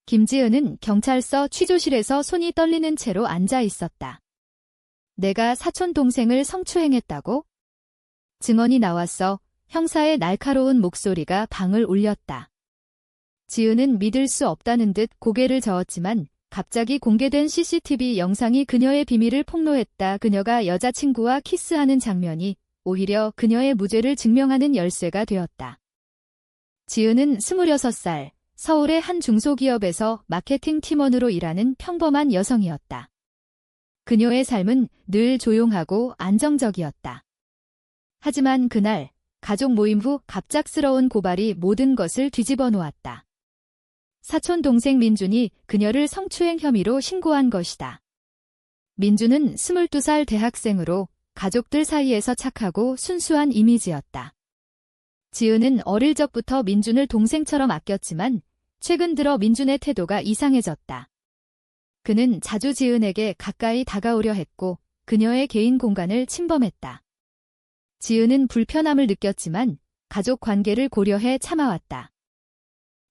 김지은은 경찰서 취조실에서 손이 떨리는 채로 앉아 있었다. 내가 사촌 동생을 성추행했다고? 증언이 나왔어. 형사의 날카로운 목소리가 방을 울렸다. 지은은 믿을 수 없다는 듯 고개를 저었지만 갑자기 공개된 CCTV 영상이 그녀의 비밀을 폭로했다. 그녀가 여자친구와 키스하는 장면이 오히려 그녀의 무죄를 증명하는 열쇠가 되었다. 지은은 26살, 서울의 한 중소기업에서 마케팅 팀원으로 일하는 평범한 여성이었다. 그녀의 삶은 늘 조용하고 안정적이었다. 하지만 그날, 가족 모임 후 갑작스러운 고발이 모든 것을 뒤집어 놓았다. 사촌 동생 민준이 그녀를 성추행 혐의로 신고한 것이다. 민준은 22살 대학생으로 가족들 사이에서 착하고 순수한 이미지였다. 지은은 어릴 적부터 민준을 동생처럼 아꼈지만 최근 들어 민준의 태도가 이상해졌다. 그는 자주 지은에게 가까이 다가오려 했고 그녀의 개인 공간을 침범했다. 지은은 불편함을 느꼈지만 가족 관계를 고려해 참아왔다.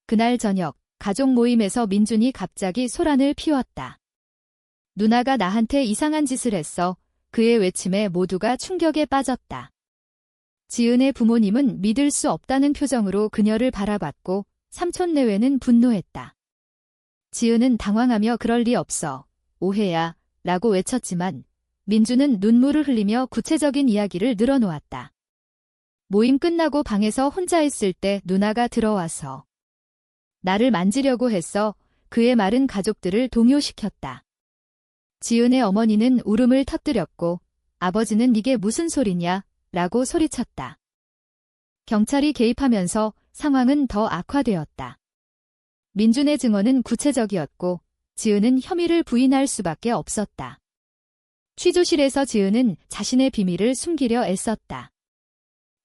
그날 저녁, 가족 모임에서 민준이 갑자기 소란을 피웠다. 누나가 나한테 이상한 짓을 했어. 그의 외침에 모두가 충격에 빠졌다. 지은의 부모님은 믿을 수 없다는 표정으로 그녀를 바라봤고 삼촌 내외는 분노했다. 지은은 당황하며 그럴 리 없어. 오해야. 라고 외쳤지만 민준은 눈물을 흘리며 구체적인 이야기를 늘어놓았다. 모임 끝나고 방에서 혼자 있을 때 누나가 들어와서 나를 만지려고 했어. 그의 말은 가족들을 동요시켰다. 지은의 어머니는 울음을 터뜨렸고 아버지는 이게 무슨 소리냐? 라고 소리쳤다. 경찰이 개입하면서 상황은 더 악화되었다. 민준의 증언은 구체적이었고 지은은 혐의를 부인할 수밖에 없었다. 취조실에서 지은은 자신의 비밀을 숨기려 애썼다.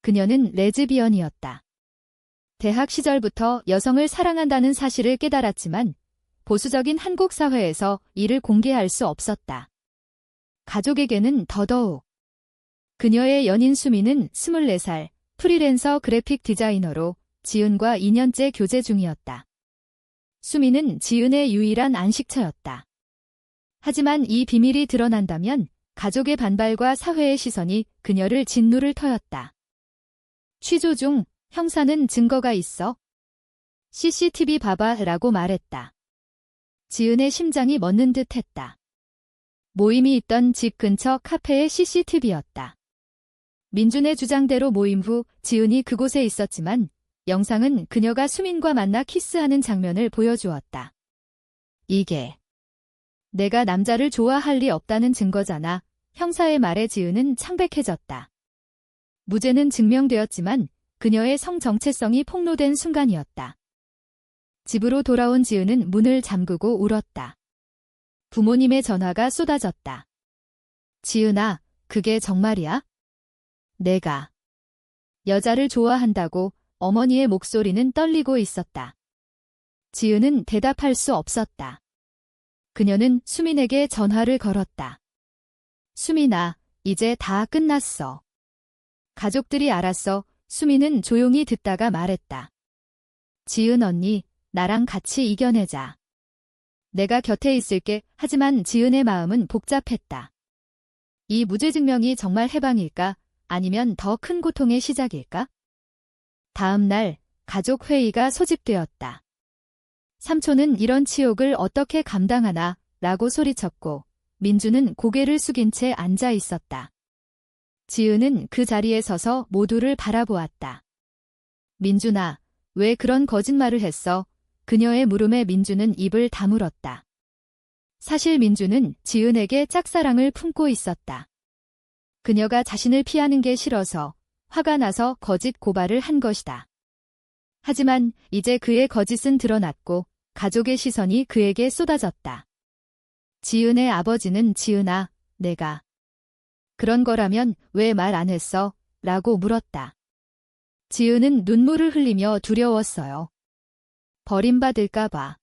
그녀는 레즈비언이었다. 대학 시절부터 여성을 사랑한다는 사실을 깨달았지만 보수적인 한국 사회에서 이를 공개할 수 없었다. 가족에게는 더더욱. 그녀의 연인 수미는 24살, 프리랜서 그래픽 디자이너로 지은과 2년째 교제 중이었다. 수미는 지은의 유일한 안식처였다. 하지만 이 비밀이 드러난다면 가족의 반발과 사회의 시선이 그녀를 진노를 터였다. 취조 중 형사는 증거가 있어? CCTV 봐봐 라고 말했다. 지은의 심장이 멎는 듯 했다. 모임이 있던 집 근처 카페의 CCTV였다. 민준의 주장대로 모임 후 지은이 그곳에 있었지만 영상은 그녀가 수민과 만나 키스하는 장면을 보여주었다. 이게 내가 남자를 좋아할 리 없다는 증거잖아. 형사의 말에 지은은 창백해졌다. 무죄는 증명되었지만 그녀의 성 정체성이 폭로된 순간이었다. 집으로 돌아온 지은은 문을 잠그고 울었다. 부모님의 전화가 쏟아졌다. 지은아, 그게 정말이야? 내가 여자를 좋아한다고. 어머니의 목소리는 떨리고 있었다. 지은은 대답할 수 없었다. 그녀는 수민에게 전화를 걸었다. 수민아, 이제 다 끝났어. 가족들이 알았어. 수민은 조용히 듣다가 말했다. 지은 언니, 나랑 같이 이겨내자. 내가 곁에 있을게. 하지만 지은의 마음은 복잡했다. 이 무죄 증명이 정말 해방일까? 아니면 더 큰 고통의 시작일까? 다음 날 가족 회의가 소집되었다. 삼촌은 이런 치욕을 어떻게 감당하나 라고 소리쳤고 민준은 고개를 숙인 채 앉아 있었다. 지은은 그 자리에 서서 모두를 바라보았다. 민준아, 왜 그런 거짓말을 했어? 그녀의 물음에 민준은 입을 다물었다. 사실 민준은 지은에게 짝사랑을 품고 있었다. 그녀가 자신을 피하는 게 싫어서 화가 나서 거짓 고발을 한 것이다. 하지만 이제 그의 거짓은 드러났고 가족의 시선이 그에게 쏟아졌다. 지은의 아버지는 지은아, 내가 그런 거라면 왜 말 안 했어? 라고 물었다. 지은은 눈물을 흘리며 두려웠어요. 버림받을까 봐.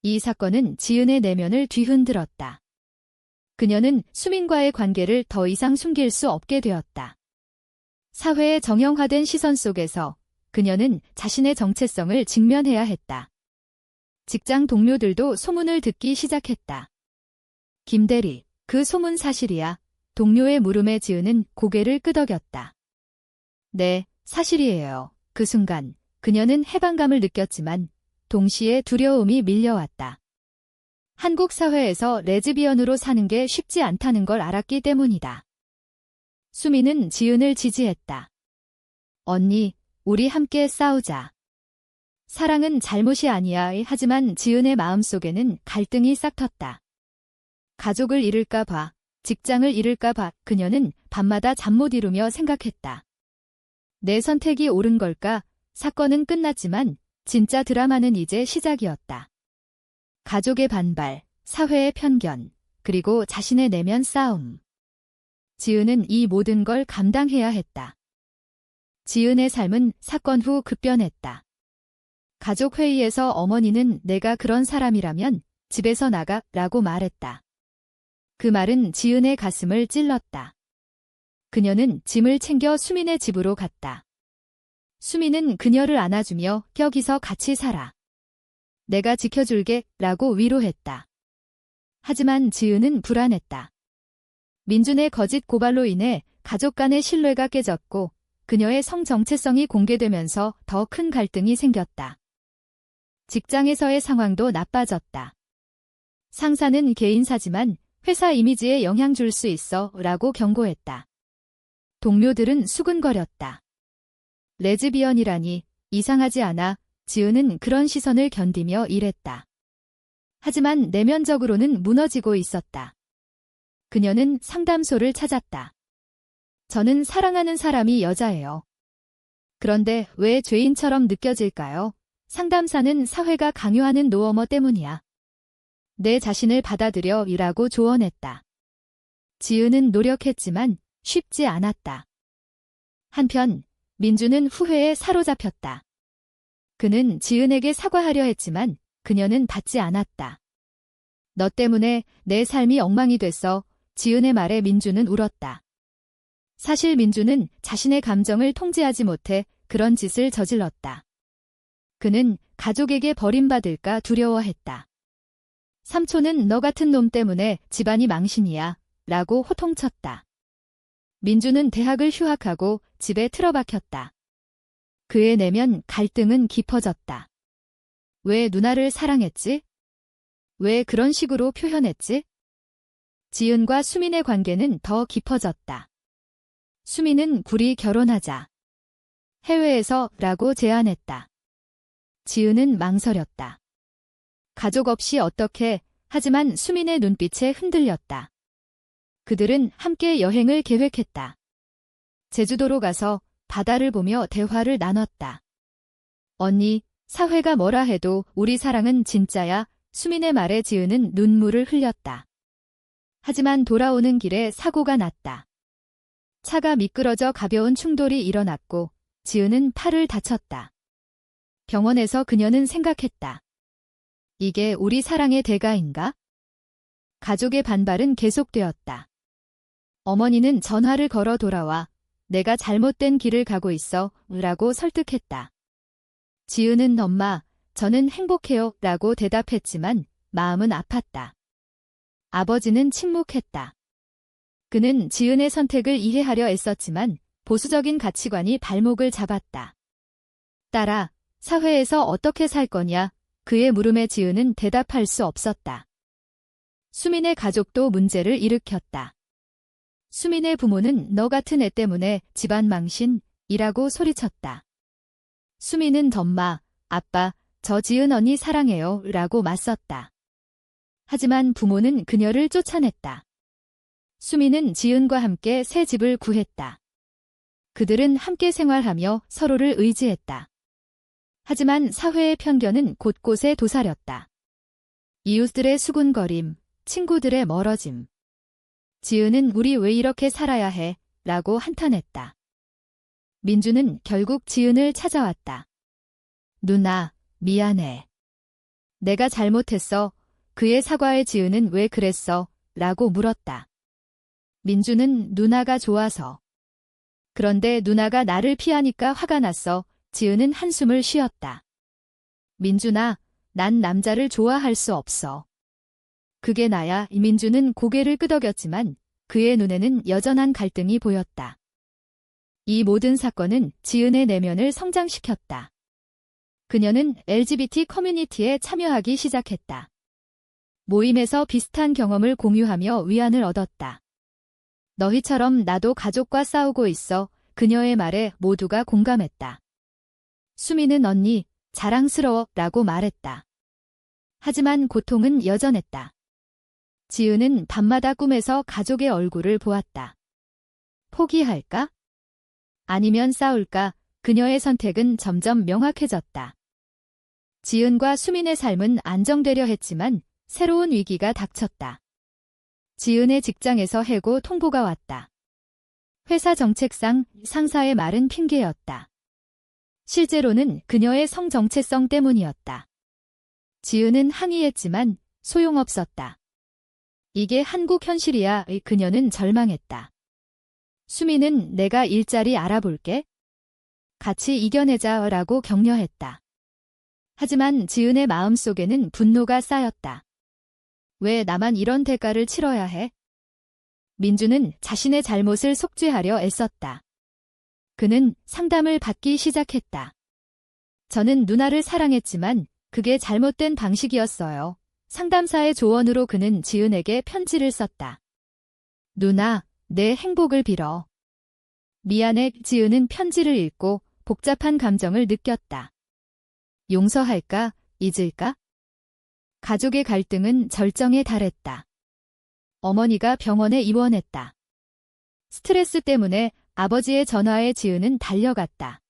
이 사건은 지은의 내면을 뒤흔들었다. 그녀는 수민과의 관계를 더 이상 숨길 수 없게 되었다. 사회의 정형화된 시선 속에서 그녀는 자신의 정체성을 직면해야 했다. 직장 동료들도 소문을 듣기 시작했다. 김대리, 그 소문 사실이야? 동료의 물음에 지은은 고개를 끄덕였다. 네, 사실이에요. 그 순간 그녀는 해방감을 느꼈지만 동시에 두려움이 밀려왔다. 한국 사회에서 레즈비언으로 사는 게 쉽지 않다는 걸 알았기 때문이다. 수미는 지은을 지지했다. 언니, 우리 함께 싸우자. 사랑은 잘못이 아니야. 하지만 지은의 마음속에는 갈등이 싹텄다. 가족을 잃을까 봐, 직장을 잃을까 봐 그녀는 밤마다 잠 못 이루며 생각했다. 내 선택이 옳은 걸까? 사건은 끝났지만 진짜 드라마는 이제 시작이었다. 가족의 반발, 사회의 편견, 그리고 자신의 내면 싸움. 지은은 이 모든 걸 감당해야 했다. 지은의 삶은 사건 후 급변했다. 가족 회의에서 어머니는 내가 그런 사람이라면 집에서 나가 라고 말했다. 그 말은 지은의 가슴을 찔렀다. 그녀는 짐을 챙겨 수민의 집으로 갔다. 수민은 그녀를 안아주며 여기서 같이 살아. 내가 지켜줄게 라고 위로했다. 하지만 지은은 불안했다. 민준의 거짓 고발로 인해 가족 간의 신뢰가 깨졌고 그녀의 성 정체성이 공개되면서 더 큰 갈등이 생겼다. 직장에서의 상황도 나빠졌다. 상사는 개인사지만 회사 이미지에 영향 줄 수 있어 라고 경고했다. 동료들은 수근거렸다. 레즈비언이라니 이상하지 않아. 지은은 그런 시선을 견디며 일했다. 하지만 내면적으로는 무너지고 있었다. 그녀는 상담소를 찾았다. 저는 사랑하는 사람이 여자예요. 그런데 왜 죄인처럼 느껴질까요? 상담사는 사회가 강요하는 노어머 때문이야. 내 자신을 받아들여 이라고 조언했다. 지은은 노력했지만 쉽지 않았다. 한편 민주는 후회에 사로잡혔다. 그는 지은에게 사과하려 했지만 그녀는 받지 않았다. 너 때문에 내 삶이 엉망이 됐어. 지은의 말에 민주는 울었다. 사실 민주는 자신의 감정을 통제하지 못해 그런 짓을 저질렀다. 그는 가족에게 버림받을까 두려워했다. 삼촌은 너 같은 놈 때문에 집안이 망신이야 라고 호통쳤다. 민주는 대학을 휴학하고 집에 틀어박혔다. 그의 내면 갈등은 깊어졌다. 왜 누나를 사랑했지? 왜 그런 식으로 표현했지? 지은과 수민의 관계는 더 깊어졌다. 수민은 둘이 결혼하자. 해외에서 라고 제안했다. 지은은 망설였다. 가족 없이 어떻게, 하지만 수민의 눈빛에 흔들렸다. 그들은 함께 여행을 계획했다. 제주도로 가서 바다를 보며 대화를 나눴다. 언니, 사회가 뭐라 해도 우리 사랑은 진짜야. 수민의 말에 지은은 눈물을 흘렸다. 하지만 돌아오는 길에 사고가 났다. 차가 미끄러져 가벼운 충돌이 일어났고 지은은 팔을 다쳤다. 병원에서 그녀는 생각했다. 이게 우리 사랑의 대가인가? 가족의 반발은 계속되었다. 어머니는 전화를 걸어 돌아와 내가 잘못된 길을 가고 있어 라고 설득했다. 지은은 엄마, 저는 행복해요 라고 대답했지만 마음은 아팠다. 아버지는 침묵했다. 그는 지은의 선택을 이해하려 애썼지만 보수적인 가치관이 발목을 잡았다. 딸아, 사회에서 어떻게 살 거냐? 그의 물음에 지은은 대답할 수 없었다. 수민의 가족도 문제를 일으켰다. 수민의 부모는 너 같은 애 때문에 집안 망신이라고 소리쳤다. 수민은 엄마, 아빠, 저 지은 언니 사랑해요 라고 맞섰다. 하지만 부모는 그녀를 쫓아냈다. 수민은 지은과 함께 새 집을 구했다. 그들은 함께 생활하며 서로를 의지했다. 하지만 사회의 편견은 곳곳에 도사렸다. 이웃들의 수군거림, 친구들의 멀어짐. 지은은 우리 왜 이렇게 살아야 해? 라고 한탄했다. 민주는 결국 지은을 찾아왔다. 누나, 미안해. 내가 잘못했어. 그의 사과에 지은은 왜 그랬어? 라고 물었다. 민주는 누나가 좋아서. 그런데 누나가 나를 피하니까 화가 났어. 지은은 한숨을 쉬었다. 민준아, 난 남자를 좋아할 수 없어. 그게 나야. 민주는 고개를 끄덕였지만 그의 눈에는 여전한 갈등이 보였다. 이 모든 사건은 지은의 내면을 성장시켰다. 그녀는 LGBT 커뮤니티에 참여하기 시작했다. 모임에서 비슷한 경험을 공유하며 위안을 얻었다. 너희처럼 나도 가족과 싸우고 있어. 그녀의 말에 모두가 공감했다. 수미는 언니, 자랑스러워 라고 말했다. 하지만 고통은 여전했다. 지은은 밤마다 꿈에서 가족의 얼굴을 보았다. 포기할까? 아니면 싸울까? 그녀의 선택은 점점 명확해졌다. 지은과 수민의 삶은 안정되려 했지만 새로운 위기가 닥쳤다. 지은의 직장에서 해고 통보가 왔다. 회사 정책상 상사의 말은 핑계였다. 실제로는 그녀의 성정체성 때문이었다. 지은은 항의했지만 소용없었다. 이게 한국 현실이야. 그녀는 절망했다. 수미는 내가 일자리 알아볼게. 같이 이겨내자라고 격려했다. 하지만 지은의 마음속에는 분노가 쌓였다. 왜 나만 이런 대가를 치러야 해? 민주는 자신의 잘못을 속죄하려 애썼다. 그는 상담을 받기 시작했다. 저는 누나를 사랑했지만 그게 잘못된 방식이었어요. 상담사의 조언으로 그는 지은에게 편지를 썼다. 누나, 내 행복을 빌어. 미안해. 지은은 편지를 읽고 복잡한 감정을 느꼈다. 용서할까? 잊을까? 가족의 갈등은 절정에 달했다. 어머니가 병원에 입원했다. 스트레스 때문에 아버지의 전화에 지은은 달려갔다.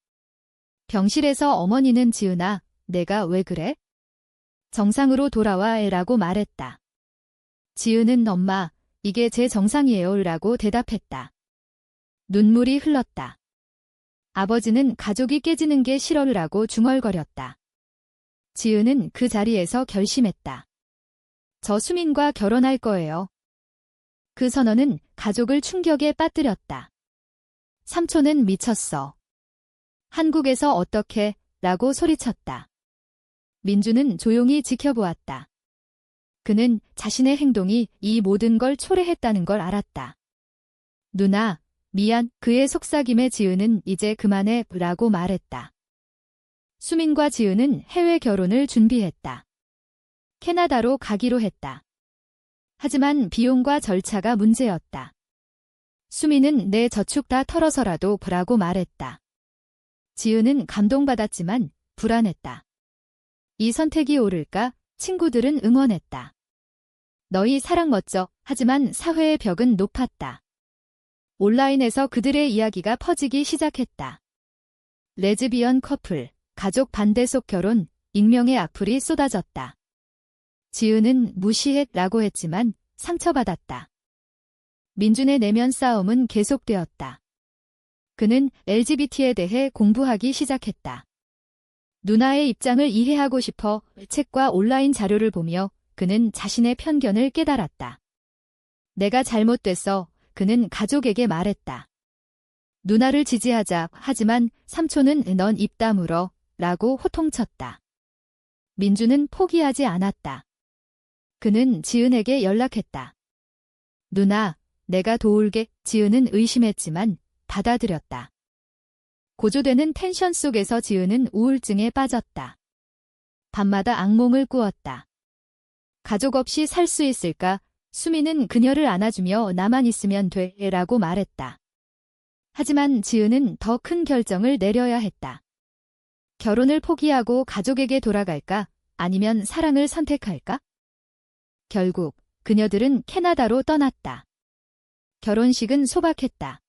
병실에서 어머니는 지은아, 내가 왜 그래? 정상으로 돌아와 라고 말했다. 지은은 엄마, 이게 제 정상이에요 라고 대답했다. 눈물이 흘렀다. 아버지는 가족이 깨지는 게 싫어라고 중얼거렸다. 지은은 그 자리에서 결심했다. 저 수민과 결혼할 거예요. 그 선언은 가족을 충격에 빠뜨렸다. 삼촌은 미쳤어. 한국에서 어떻게? 라고 소리쳤다. 민주는 조용히 지켜보았다. 그는 자신의 행동이 이 모든 걸 초래했다는 걸 알았다. 누나, 미안. 그의 속삭임에 지은은 이제 그만해 라고 말했다. 수민과 지은은 해외 결혼을 준비했다. 캐나다로 가기로 했다. 하지만 비용과 절차가 문제였다. 수민은 내 저축 다 털어서라도 라고 말했다. 지은은 감동받았지만 불안했다. 이 선택이 옳을까? 친구들은 응원했다. 너희 사랑 멋져. 하지만 사회의 벽은 높았다. 온라인에서 그들의 이야기가 퍼지기 시작했다. 레즈비언 커플, 가족 반대 속 결혼, 익명의 악플이 쏟아졌다. 지은은 무시했라고 했지만 상처받았다. 민준의 내면 싸움은 계속되었다. 그는 LGBT에 대해 공부하기 시작했다. 누나의 입장을 이해하고 싶어 책과 온라인 자료를 보며 그는 자신의 편견을 깨달았다. 내가 잘못됐어. 그는 가족에게 말했다. 누나를 지지하자. 하지만 삼촌은 넌 입 다물어. 라고 호통쳤다. 민주는 포기하지 않았다. 그는 지은에게 연락했다. 누나, 내가 도울게. 지은은 의심했지만 받아들였다. 고조되는 텐션 속에서 지은은 우울증에 빠졌다. 밤마다 악몽을 꾸었다. 가족 없이 살 수 있을까? 수미는 그녀를 안아주며 나만 있으면 돼 라고 말했다. 하지만 지은은 더 큰 결정을 내려야 했다. 결혼을 포기하고 가족에게 돌아갈까? 아니면 사랑을 선택할까? 결국 그녀들은 캐나다로 떠났다. 결혼식은 소박했다.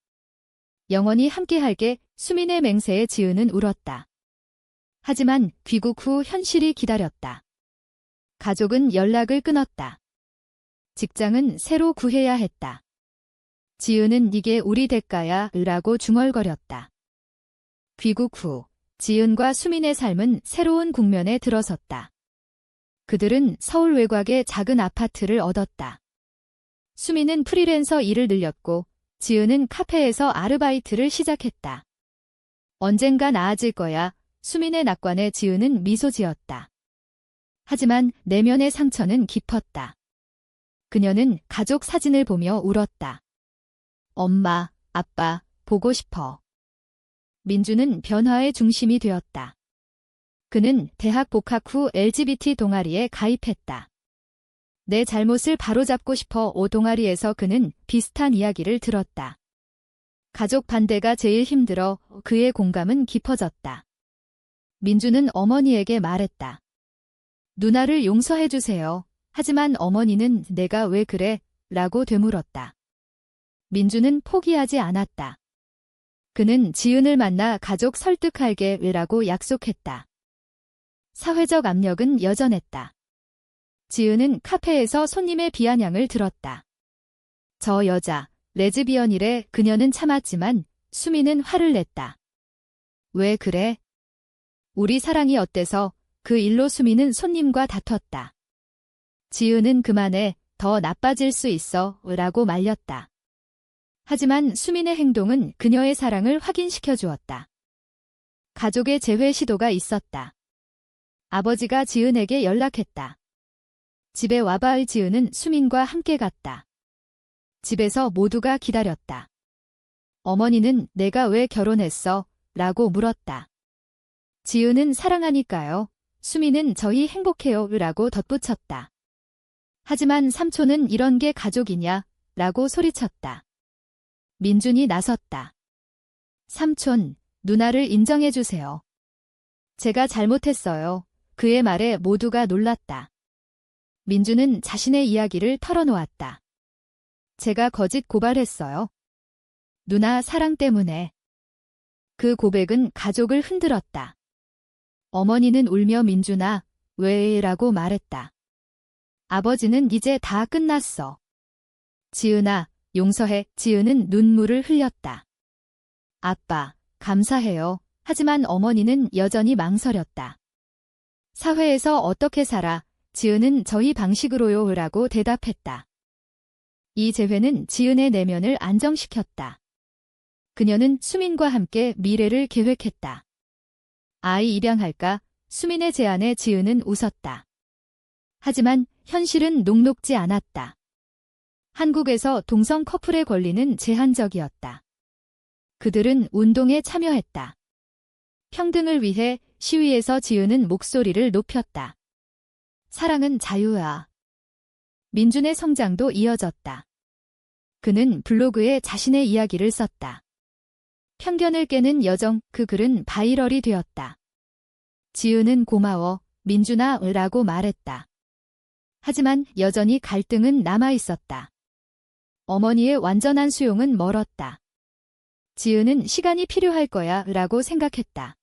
영원히 함께할게. 수민의 맹세에 지은은 울었다. 하지만 귀국 후 현실이 기다렸다. 가족은 연락을 끊었다. 직장은 새로 구해야 했다. 지은은 이게 우리 대가야 라고 중얼거렸다. 귀국 후 지은과 수민의 삶은 새로운 국면에 들어섰다. 그들은 서울 외곽의 작은 아파트를 얻었다. 수민은 프리랜서 일을 늘렸고 지은은 카페에서 아르바이트를 시작했다. 언젠가 나아질 거야. 수민의 낙관에 지은은 미소 지었다. 하지만 내면의 상처는 깊었다. 그녀는 가족 사진을 보며 울었다. 엄마, 아빠, 보고 싶어. 민주는 변화의 중심이 되었다. 그는 대학 복학 후 LGBT 동아리에 가입했다. 내 잘못을 바로잡고 싶어 동아리에서 그는 비슷한 이야기를 들었다. 가족 반대가 제일 힘들어 그의 공감은 깊어졌다. 민주는 어머니에게 말했다. 누나를 용서해주세요. 하지만 어머니는 내가 왜 그래? 라고 되물었다. 민주는 포기하지 않았다. 그는 지은을 만나 가족 설득할게 라고 약속했다. 사회적 압력은 여전했다. 지은은 카페에서 손님의 비아냥을 들었다. 저 여자, 레즈비언이래. 그녀는 참았지만 수미는 화를 냈다. 왜 그래? 우리 사랑이 어때서? 그 일로 수미는 손님과 다퉜다. 지은은 그만해. 더 나빠질 수 있어. 라고 말렸다. 하지만 수민의 행동은 그녀의 사랑을 확인시켜 주었다. 가족의 재회 시도가 있었다. 아버지가 지은에게 연락했다. 집에 와봐. 지은은 수민과 함께 갔다. 집에서 모두가 기다렸다. 어머니는 내가 왜 결혼했어? 라고 물었다. 지은은 사랑하니까요. 수민은 저희 행복해요. 라고 덧붙였다. 하지만 삼촌은 이런 게 가족이냐? 라고 소리쳤다. 민준이 나섰다. 삼촌, 누나를 인정해주세요. 제가 잘못했어요. 그의 말에 모두가 놀랐다. 민준은 자신의 이야기를 털어놓았다. 제가 거짓 고발했어요. 누나 사랑 때문에. 그 고백은 가족을 흔들었다. 어머니는 울며 민준아, 왜? 라고 말했다. 아버지는 이제 다 끝났어. 지은아, 용서해. 지은은 눈물을 흘렸다. 아빠, 감사해요. 하지만 어머니는 여전히 망설였다. 사회에서 어떻게 살아? 지은은 저희 방식으로요. 라고 대답했다. 이 재회는 지은의 내면을 안정시켰다. 그녀는 수민과 함께 미래를 계획했다. 아이 입양할까? 수민의 제안에 지은은 웃었다. 하지만 현실은 녹록지 않았다. 한국에서 동성 커플의 권리는 제한적이었다. 그들은 운동에 참여했다. 평등을 위해 시위에서 지은은 목소리를 높였다. 사랑은 자유야. 민준의 성장도 이어졌다. 그는 블로그에 자신의 이야기를 썼다. 편견을 깨는 여정. 그 글은 바이럴이 되었다. 지은은 고마워, 민준아 라고 말했다. 하지만 여전히 갈등은 남아있었다. 어머니의 완전한 수용은 멀었다. 지은은 시간이 필요할 거야 라고 생각했다.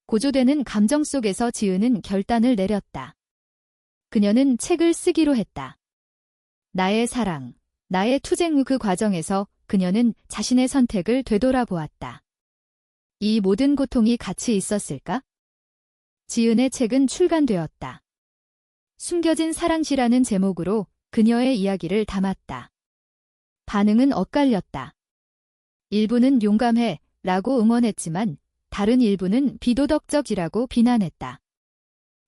고조되는 감정 속에서 지은은 결단을 내렸다. 그녀는 책을 쓰기로 했다. 나의 사랑, 나의 투쟁. 그 과정에서 그녀는 자신의 선택을 되돌아보았다. 이 모든 고통이 가치 있었을까? 지은의 책은 출간되었다. 숨겨진 사랑시라는 제목으로 그녀의 이야기를 담았다. 반응은 엇갈렸다. 일부는 용감해 라고 응원했지만 다른 일부는 비도덕적이라고 비난했다.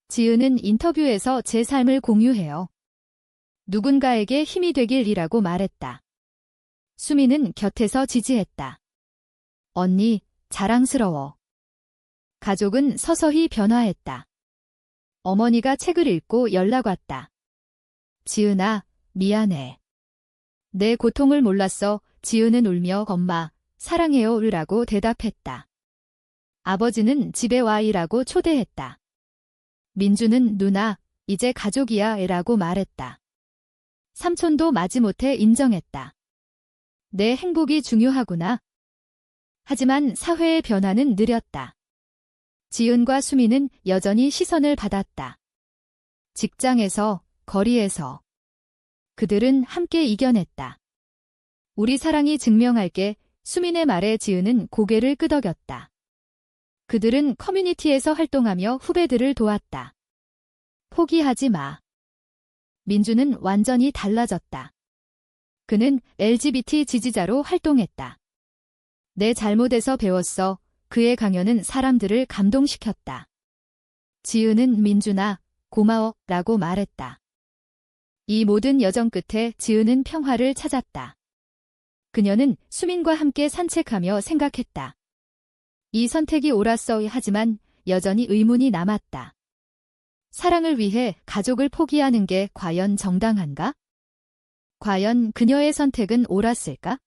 지은은 인터뷰에서 제 삶을 공유해요. 누군가에게 힘이 되길이라고 말했다. 수미는 곁에서 지지했다. 언니, 자랑스러워. 가족은 서서히 변화했다. 어머니가 책을 읽고 연락 왔다. 지은아, 미안해. 내 고통을 몰랐어. 지은은 울며 엄마, 사랑해요 라고 대답했다. 아버지는 집에 와이라고 초대했다. 민주는 누나, 이제 가족이야 라고 말했다. 삼촌도 마지못해 인정했다. 내 행복이 중요하구나. 하지만 사회의 변화는 느렸다. 지은과 수미는 여전히 시선을 받았다. 직장에서, 거리에서. 그들은 함께 이겨냈다. 우리 사랑이 증명할게. 수민의 말에 지은은 고개를 끄덕였다. 그들은 커뮤니티에서 활동하며 후배들을 도왔다. 포기하지 마. 민주는 완전히 달라졌다. 그는 LGBT 지지자로 활동했다. 내 잘못에서 배웠어. 그의 강연은 사람들을 감동시켰다. 지은은 민준아, 고마워 라고 말했다. 이 모든 여정 끝에 지은은 평화를 찾았다. 그녀는 수민과 함께 산책하며 생각했다. 이 선택이 옳았어 하지만 여전히 의문이 남았다. 사랑을 위해 가족을 포기하는 게 과연 정당한가? 과연 그녀의 선택은 옳았을까?